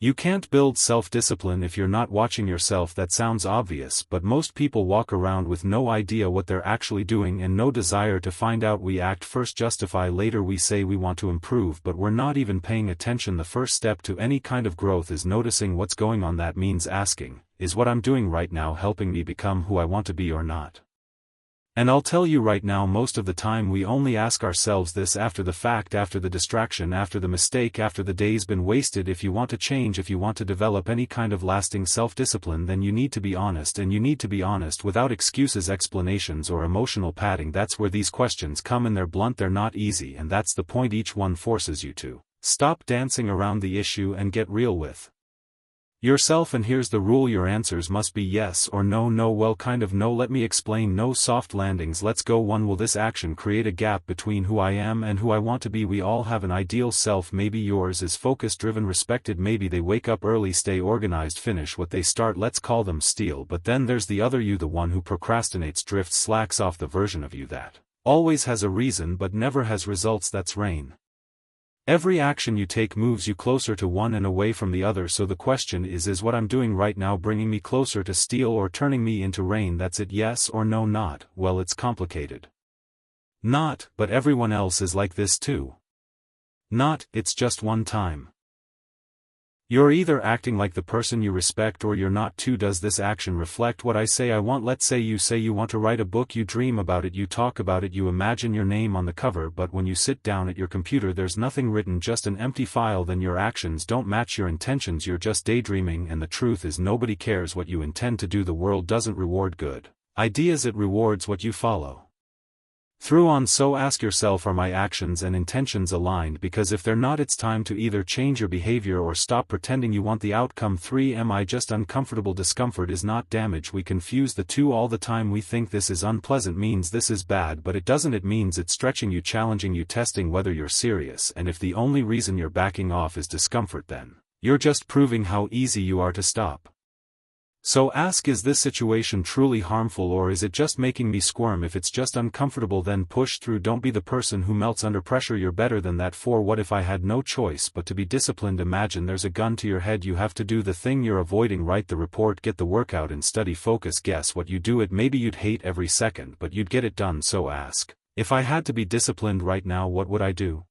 You can't build self-discipline if you're not watching yourself. That sounds obvious, but most people walk around with no idea what they're actually doing and no desire to find out. We act first, justify later. We say we want to improve, but we're not even paying attention. The first step to any kind of growth is noticing what's going on. That means asking, is what I'm doing right now helping me become who I want to be or not? And I'll tell you right now, most of the time we only ask ourselves this after the fact, after the distraction, after the mistake, after the day's been wasted. If you want to change, if you want to develop any kind of lasting self-discipline, then you need to be honest, and you need to be honest without excuses, explanations, or emotional padding. That's where these questions come, and they're blunt, they're not easy, and that's the point. Each one forces you to stop dancing around the issue and get real with yourself. And here's the rule: your answers must be yes or no. No, well, kind of no. Let me explain. No soft landings. Let's go. 1. Will this action create a gap between who I am and who I want to be? We all have an ideal self. Maybe yours is focused, driven, respected. Maybe they wake up early, stay organized, finish what they start. Let's call them steel. But then there's the other you, the one who procrastinates, drifts, slacks off, the version of you that always has a reason but never has results. That's rain. Every action you take moves you closer to one and away from the other. So the question is what I'm doing right now bringing me closer to steel or turning me into rain? That's it. Yes or no? Not. Well, it's complicated. Not, but everyone else is like this too. Not, it's just one time. You're either acting like the person you respect or you're not. 2. Does this action reflect what I say I want? Let's say you want to write a book, you dream about it, you talk about it, you imagine your name on the cover, but when you sit down at your computer there's nothing written, just an empty file. Then your actions don't match your intentions. You're just daydreaming, and the truth is nobody cares what you intend to do. The world doesn't reward good ideas, it rewards what you follow through on. So ask yourself, are my actions and intentions aligned? Because if they're not, it's time to either change your behavior or stop pretending you want the outcome. 3. Am I just uncomfortable? Discomfort is not damage. We confuse the two all the time. We think this is unpleasant means this is bad, but it doesn't. It means it's stretching you, challenging you, testing whether you're serious. And if the only reason you're backing off is discomfort, then you're just proving how easy you are to stop. So ask, is this situation truly harmful, or is it just making me squirm? If it's just uncomfortable, then push through. Don't be the person who melts under pressure. You're better than that. 4. What if I had no choice but to be disciplined? Imagine there's a gun to your head. You have to do the thing you're avoiding. Write the report, get the workout, and study. Focus. Guess what? You do it. Maybe you'd hate every second, but you'd get it done. So ask, if I had to be disciplined right now, what would I do?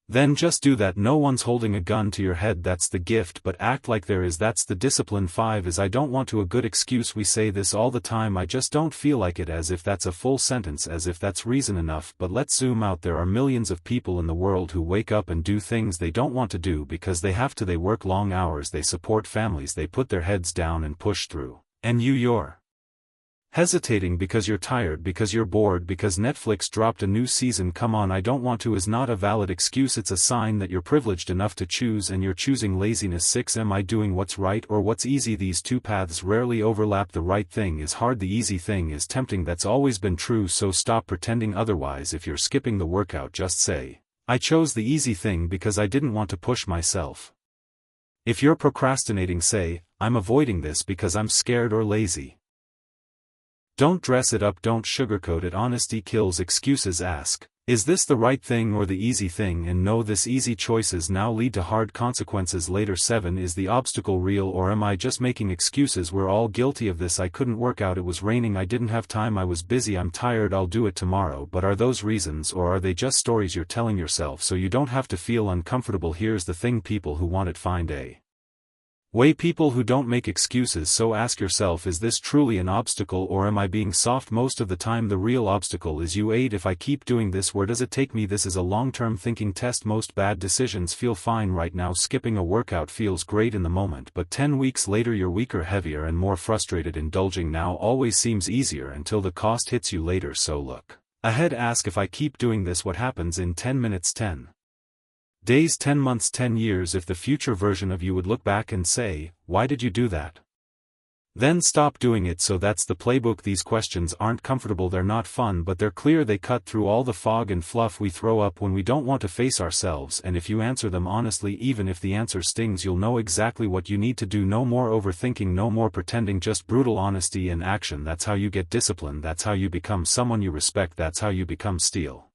Then just do that. No one's holding a gun to your head. That's the gift, but act like there is. That's the discipline. 5 is I don't want to. A good excuse. We say this all the time. I just don't feel like it. As if that's a full sentence, as if that's reason enough. But let's zoom out. There are millions of people in the world who wake up and do things they don't want to do because they have to. They work long hours, they support families, they put their heads down and push through. And you're hesitating because you're tired, because you're bored, because Netflix dropped a new season. Come on, I don't want to is not a valid excuse. It's a sign that you're privileged enough to choose, and you're choosing laziness. 6. Am I doing what's right or what's easy? These two paths rarely overlap. The right thing is hard, the easy thing is tempting. That's always been true, so stop pretending otherwise. If you're skipping the workout, just say, I chose the easy thing because I didn't want to push myself. If you're procrastinating, say, I'm avoiding this because I'm scared or lazy. Don't dress it up, don't sugarcoat it. Honesty kills excuses. Ask, is this the right thing or the easy thing? And know this: easy choices now lead to hard consequences later. 7. Is the obstacle real, or am I just making excuses? We're all guilty of this. I couldn't work out, it was raining, I didn't have time, I was busy, I'm tired, I'll do it tomorrow. But are those reasons, or are they just stories you're telling yourself so you don't have to feel uncomfortable? Here's the thing: people who want it find a way, people who don't make excuses. So ask yourself, is this truly an obstacle, or am I being soft? Most of the time the real obstacle is you. 8. If I keep doing this, where does it take me? This is a long-term thinking test. Most bad decisions feel fine right now. Skipping a workout feels great in the moment, but 10 weeks later you're weaker, heavier, and more frustrated. Indulging now always seems easier until the cost hits you later. So look ahead. Ask, if I keep doing this, what happens in 10 minutes, 10 days, 10 months, 10 years? If the future version of you would look back and say, why did you do that? Then stop doing it. So that's the playbook. These questions aren't comfortable, they're not fun, but they're clear. They cut through all the fog and fluff we throw up when we don't want to face ourselves. And if you answer them honestly, even if the answer stings, you'll know exactly what you need to do. No more overthinking, no more pretending, just brutal honesty in action. That's how you get discipline. That's how you become someone you respect. That's how you become steel.